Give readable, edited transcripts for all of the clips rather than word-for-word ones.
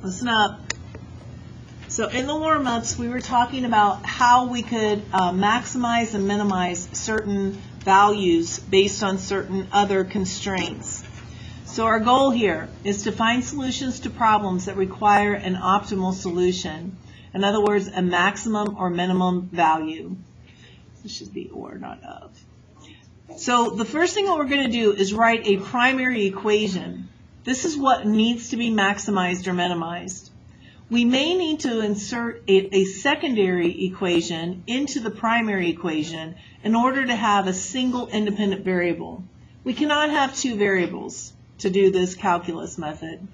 Listen up. So in the warm-ups, we were talking about how we could maximize and minimize certain values based on certain other constraints. So our goal here is to find solutions to problems that require an optimal solution. In other words, a maximum or minimum value. This should be or, not of. So the first thing that we're going to do is write a primary equation. This is what needs to be maximized or minimized. We may need to insert a secondary equation into the primary equation in order to have a single independent variable. We cannot have two variables to do this calculus method.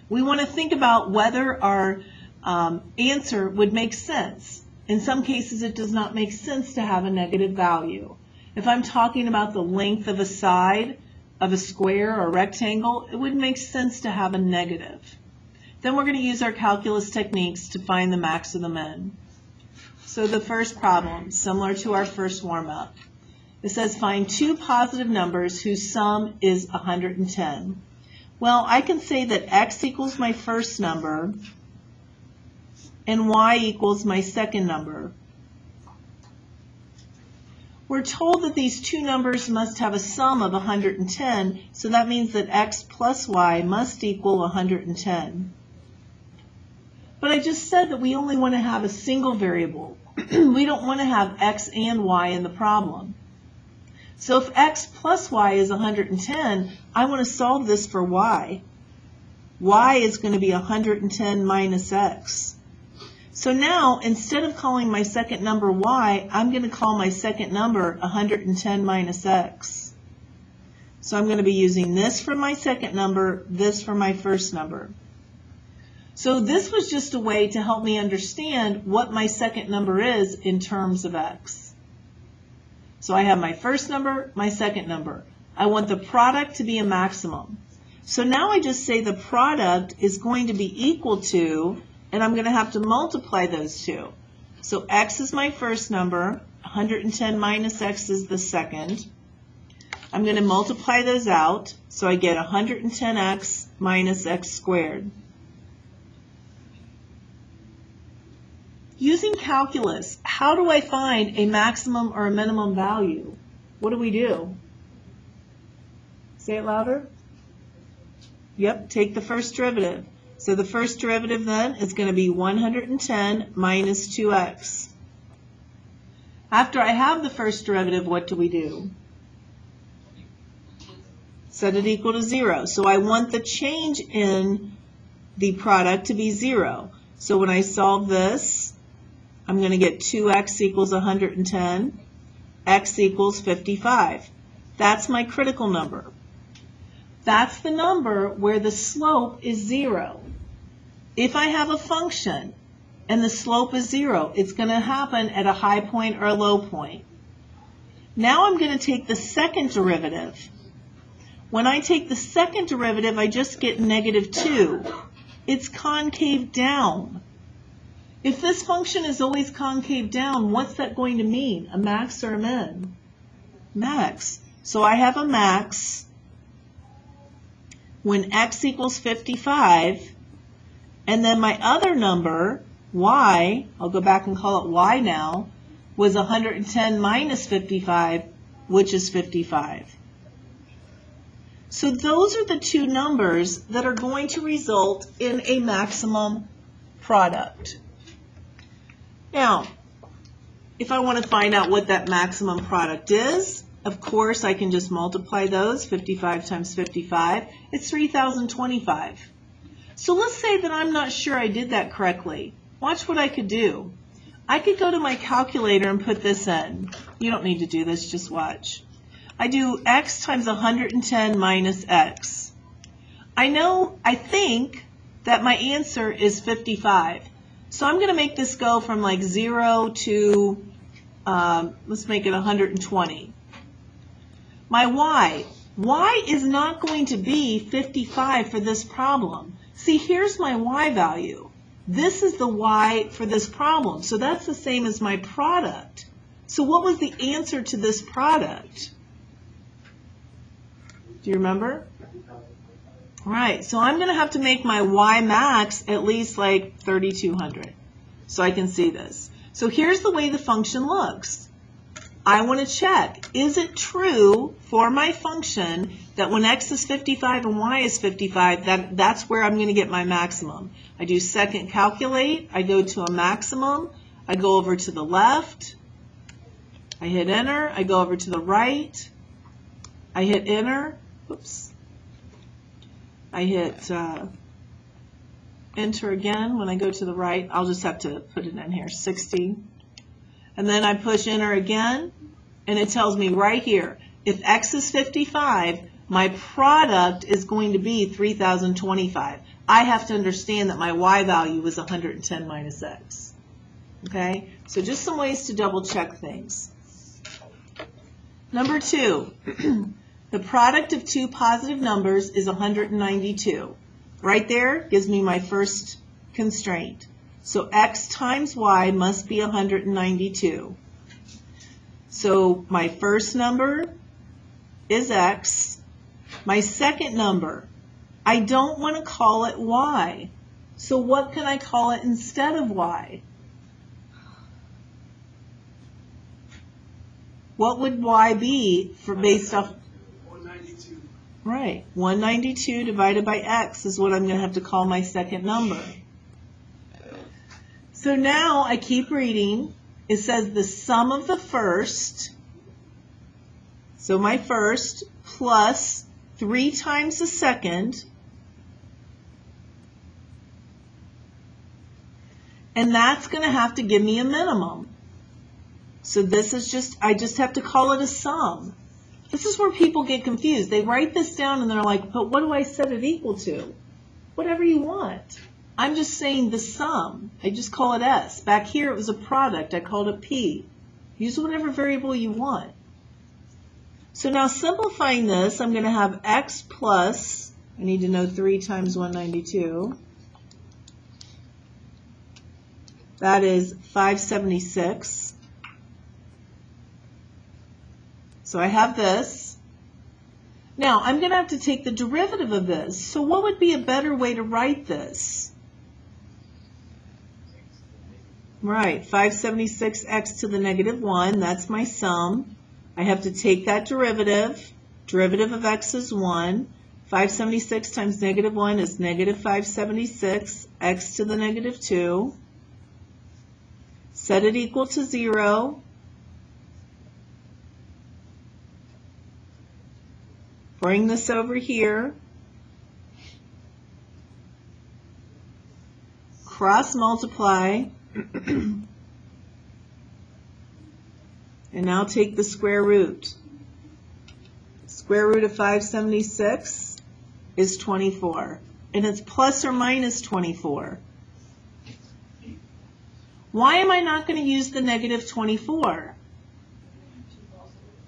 We want to think about whether our answer would make sense. In some cases, it does not make sense to have a negative value. If I'm talking about the length of a side of a square or rectangle, it would make sense to have a negative. Then we're going to use our calculus techniques to find the max or the min. So the first problem, similar to our first warm-up, it says find two positive numbers whose sum is 110. Well, I can say that x equals my first number and y equals my second number. We're told that these two numbers must have a sum of 110, so that means that x plus y must equal 110. But I just said that we only want to have a single variable. We don't want to have x and y in the problem. So if x plus y is 110, I want to solve this for y. Y is going to be 110 minus x. So now, instead of calling my second number y, I'm going to call my second number 110 minus x. So I'm going to be using this for my second number, this for my first number. So this was just a way to help me understand what my second number is in terms of x. So I have my first number, my second number. I want the product to be a maximum. So now I just say the product is going to be equal to, and I'm going to have to multiply those two. So x is my first number, 110 minus x is the second. I'm going to multiply those out, so I get 110x minus x squared. Using calculus, how do I find a maximum or a minimum value? What do we do? Say it louder. Yep, take the first derivative. So the first derivative then is going to be 110 minus 2x. After I have the first derivative, what do we do? Set it equal to 0. So I want the change in the product to be 0. So when I solve this, I'm going to get 2x equals 110, x equals 55. That's my critical number. That's the number where the slope is 0. If I have a function and the slope is 0, it's going to happen at a high point or a low point. Now I'm going to take the second derivative. When I take the second derivative, I just get negative 2. It's concave down. If this function is always concave down, what's that going to mean? A max or a min? Max. So I have a max when x equals 55, and then my other number, y, I'll go back and call it y now, was 110 minus 55, which is 55. So those are the two numbers that are going to result in a maximum product. Now, if I want to find out what that maximum product is, of course I can just multiply those. 55 times 55, it's 3025. So let's say that I'm not sure I did that correctly. Watch what I could do. I could go to my calculator and put this in. You don't need to do this, just watch. I do x times 110 minus x. I think that my answer is 55. So I'm going to make this go from like 0 to, let's make it 120. My y is not going to be 55 for this problem. See, here's my y value. This is the y for this problem. So that's the same as my product. So what was the answer to this product? Do you remember? Right, so I'm going to have to make my y max at least like 3,200 so I can see this. So here's the way the function looks. I want to check, is it true for my function that when x is 55 and y is 55, that's where I'm going to get my maximum? I do second calculate, I go to a maximum, I go over to the left, I hit enter, I go over to the right, I hit enter, oops, I hit enter again when I go to the right. I'll just have to put it in here, 60. And then I push enter again, and it tells me right here, if x is 55, my product is going to be 3,025. I have to understand that my y value was 110 minus x. Okay, so just some ways to double check things. Number 2, the product of two positive numbers is 192. Right there gives me my first constraint. So x times y must be 192. So my first number is x. My second number, I don't want to call it y. So what can I call it instead of y? What would y be for based off? 192. Right, 192 divided by x is what I'm going to have to call my second number. So now I keep reading. It says the sum of the first, so my first, plus 3 times the second, and that's going to have to give me a minimum. So this is just, I just have to call it a sum. This is where people get confused. They write this down and they're like, but what do I set it equal to? Whatever you want. I'm just saying the sum. I just call it S. Back here it was a product. I called it P. Use whatever variable you want. So now simplifying this, I'm going to have x plus, I need to know 3 times 192. That is 576. So I have this. Now I'm going to have to take the derivative of this. So what would be a better way to write this? Right, 576x to the negative 1, that's my sum. I have to take that derivative. Derivative of x is 1. 576 times negative 1 is negative 576, x to the negative 2. Set it equal to 0. Bring this over here. Cross multiply. And now take the square root. Square root of 576 is 24. And it's plus or minus 24. Why am I not going to use the negative 24?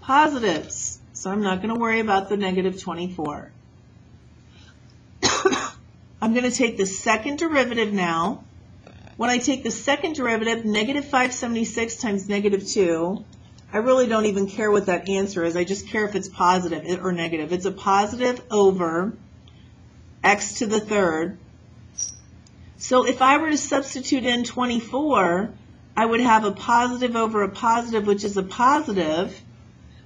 Positives. So I'm not going to worry about the negative 24. I'm going to take the second derivative now. When I take the second derivative, negative 576 times negative 2, I really don't even care what that answer is. I just care if it's positive or negative. It's a positive over x to the third. So if I were to substitute in 24, I would have a positive over a positive, which is a positive.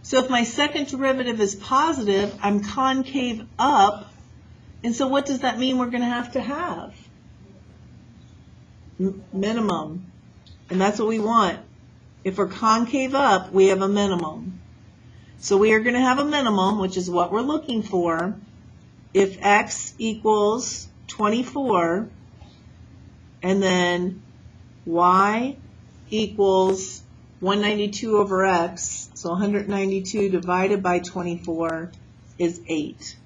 So if my second derivative is positive, I'm concave up. And so what does that mean we're going to have? Minimum. And that's what we want. If we're concave up, we have a minimum. So we are going to have a minimum, which is what we're looking for, if x equals 24, and then y equals 192 over x, so 192 divided by 24 is 8.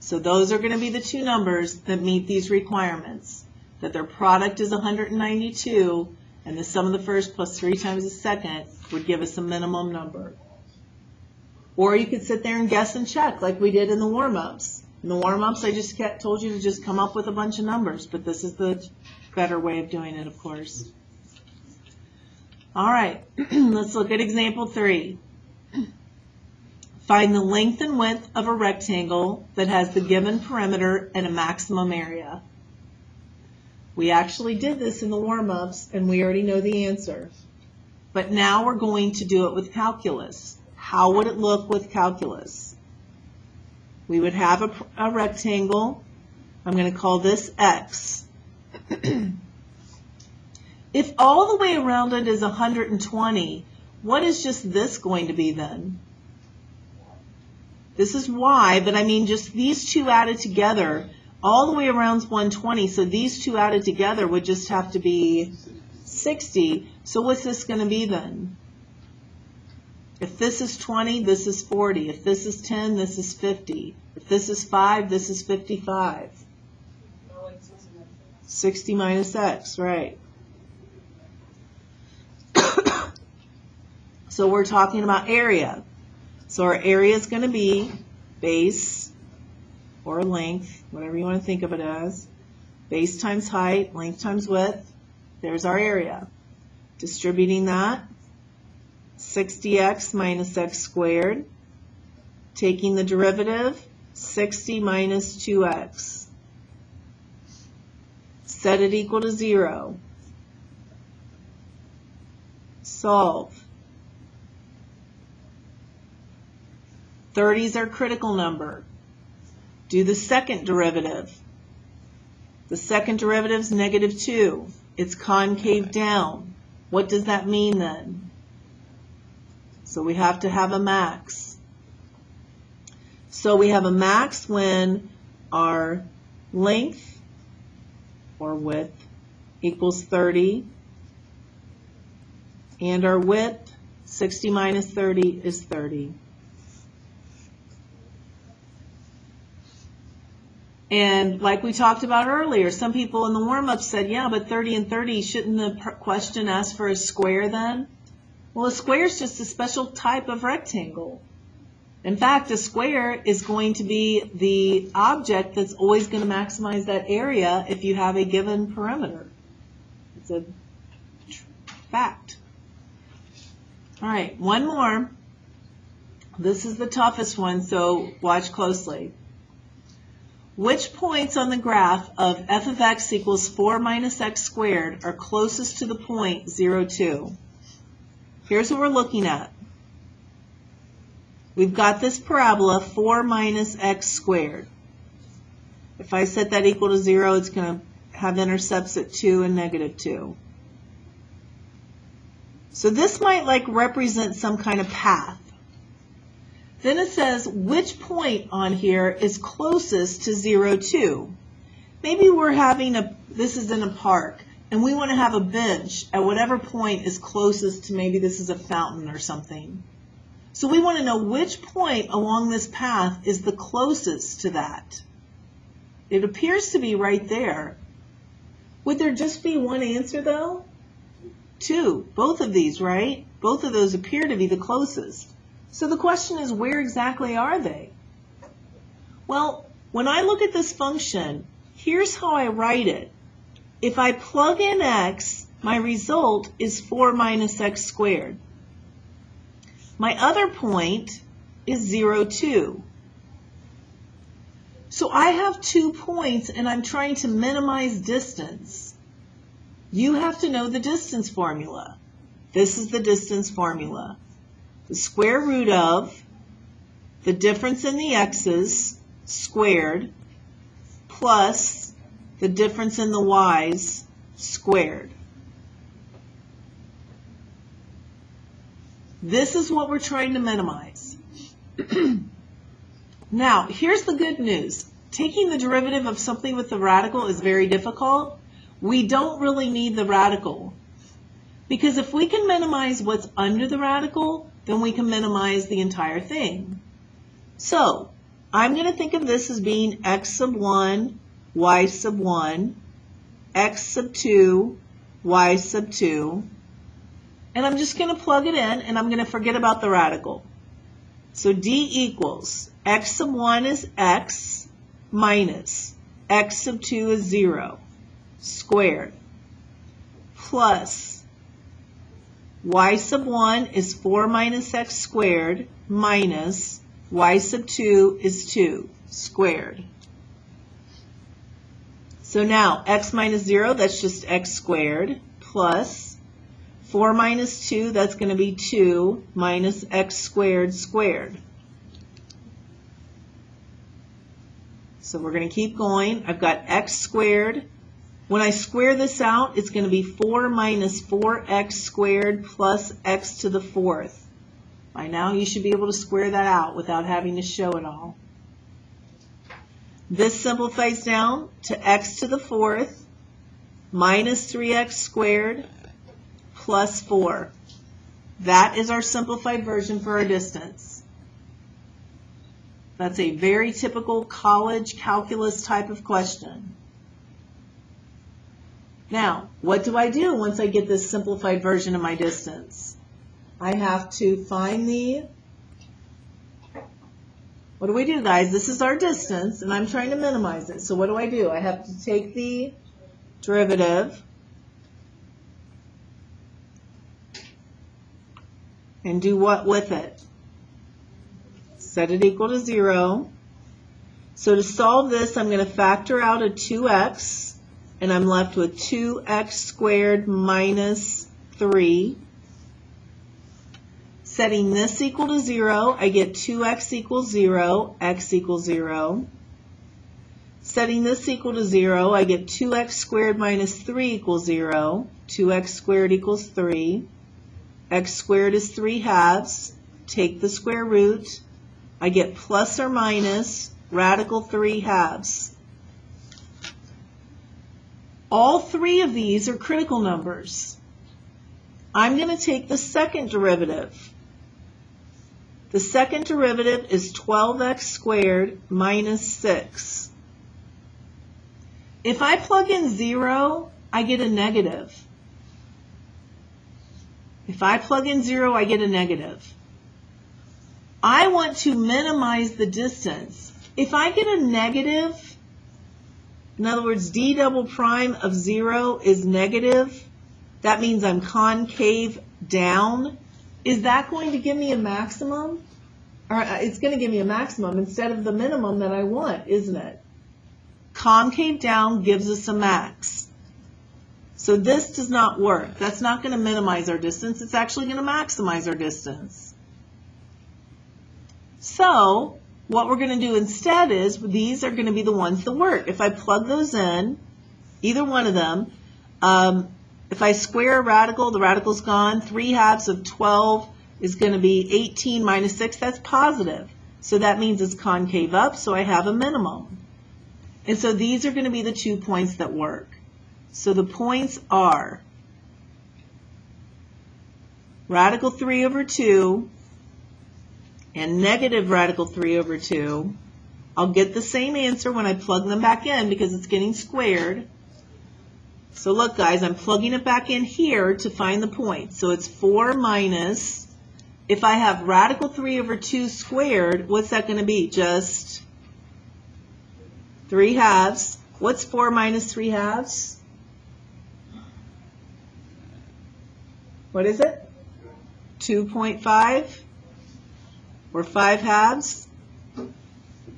So those are going to be the two numbers that meet these requirements, that their product is 192, and the sum of the first plus 3 times the second would give us a minimum number. Or you could sit there and guess and check like we did in the warm-ups. In the warm-ups, I just told you to just come up with a bunch of numbers, but this is the better way of doing it, of course. All right, let's look at example 3. Find the length and width of a rectangle that has the given perimeter and a maximum area. We actually did this in the warm-ups, and we already know the answer. But now we're going to do it with calculus. How would it look with calculus? We would have a rectangle. I'm going to call this X. If all the way around it is 120, what is just this going to be then? This is Y, but I mean just these two added together, all the way around is 120, so these two added together would just have to be 60. So what's this going to be then? If this is 20, this is 40. If this is 10, this is 50. If this is 5, this is 55. 60 minus X, right. So we're talking about area. So our area is going to be base or length, whatever you want to think of it as. Base times height, length times width. There's our area. Distributing that, 60x minus x squared. Taking the derivative, 60 minus 2x. Set it equal to 0. Solve. 30 is our critical number. Do the second derivative. The second derivative is negative 2. It's concave down. What does that mean then? So we have to have a max. So we have a max when our length or width equals 30 and our width, 60 minus 30 is 30. And like we talked about earlier, some people in the warm-up said, yeah, but 30 and 30, shouldn't the question ask for a square then? Well, a square is just a special type of rectangle. In fact, a square is going to be the object that's always going to maximize that area if you have a given perimeter. It's a fact. All right, one more. This is the toughest one, so watch closely. Which points on the graph of f of x equals 4 minus x squared are closest to the point 0, 2? Here's what we're looking at. We've got this parabola 4 minus x squared. If I set that equal to 0, it's going to have intercepts at 2 and negative 2. So this might like represent some kind of path. Then it says, which point on here is closest to 0, 2? Maybe we're having this is in a park, and we want to have a bench at whatever point is closest to, maybe this is a fountain or something. So we want to know which point along this path is the closest to that. It appears to be right there. Would there just be one answer though? 2, both of these, right? Both of those appear to be the closest. So the question is, where exactly are they? Well, when I look at this function, here's how I write it. If I plug in x, my result is 4 minus x squared. My other point is 0, 2. So I have 2 points, and I'm trying to minimize distance. You have to know the distance formula. This is the distance formula. The square root of the difference in the x's squared plus the difference in the y's squared. This is what we're trying to minimize. Now, here's the good news. Taking the derivative of something with the radical is very difficult. We don't really need the radical. Because if we can minimize what's under the radical, then we can minimize the entire thing. So, I'm going to think of this as being x sub 1, y sub 1, x sub 2, y sub 2. And I'm just going to plug it in, and I'm going to forget about the radical. So d equals x sub 1 is x minus x sub 2 is 0 squared plus y sub 1 is 4 minus x squared minus y sub 2 is 2 squared. So now x minus 0, that's just x squared, plus 4 minus 2, that's going to be 2 minus x squared squared. So we're going to keep going. I've got x squared. When I square this out, it's going to be 4 minus 4x squared plus x to the 4th. By now, you should be able to square that out without having to show it all. This simplifies down to x to the 4th minus 3x squared plus 4. That is our simplified version for our distance. That's a very typical college calculus type of question. Now, what do I do once I get this simplified version of my distance? I have to find the, what do we do, guys? This is our distance, and I'm trying to minimize it. So what do? I have to take the derivative and do what with it? Set it equal to 0. So to solve this, I'm going to factor out a 2x, and I'm left with 2x squared minus 3. Setting this equal to 0, I get 2x equals 0, x equals 0. Setting this equal to 0, I get 2x squared minus 3 equals 0. 2x squared equals 3. X squared is 3 halves. Take the square root. I get plus or minus radical 3 halves. All three of these are critical numbers. I'm going to take the second derivative. The second derivative is 12x squared minus 6. If I plug in 0, I get a negative. If I plug in 0, I get a negative. I want to minimize the distance. If I get a negative, in other words, d double prime of 0 is negative, that means I'm concave down. Is that going to give me a maximum? Or it's going to give me a maximum instead of the minimum that I want, isn't it? Concave down gives us a max. So this does not work. That's not going to minimize our distance. It's actually going to maximize our distance. So what we're going to do instead is these are going to be the ones that work. If I plug those in, either one of them, if I square a radical, the radical's gone. 3 halves of 12 is going to be 18 minus 6. That's positive. So that means it's concave up, so I have a minimum. And so these are going to be the 2 points that work. So the points are radical 3 over 2 and negative radical 3 over 2. I'll get the same answer when I plug them back in because it's getting squared. So look, guys, I'm plugging it back in here to find the point. So it's 4 minus, if I have radical 3 over 2 squared, what's that going to be? Just 3 halves. What's 4 minus 3 halves? What is it? 2.5 or 5 halves.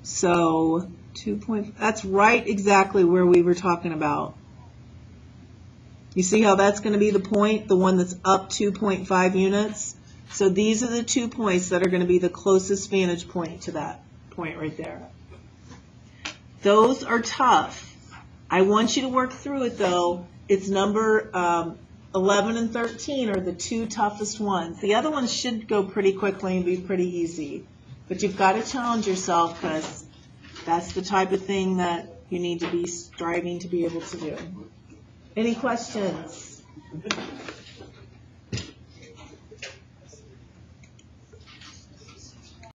So that's right exactly where we were talking about. You see how that's going to be the point, the one that's up 2.5 units? So these are the 2 points that are going to be the closest vantage point to that point right there. Those are tough. I want you to work through it though. It's number 11 and 13 are the 2 toughest ones. The other ones should go pretty quickly and be pretty easy. But you've got to challenge yourself because that's the type of thing that you need to be striving to be able to do. Any questions?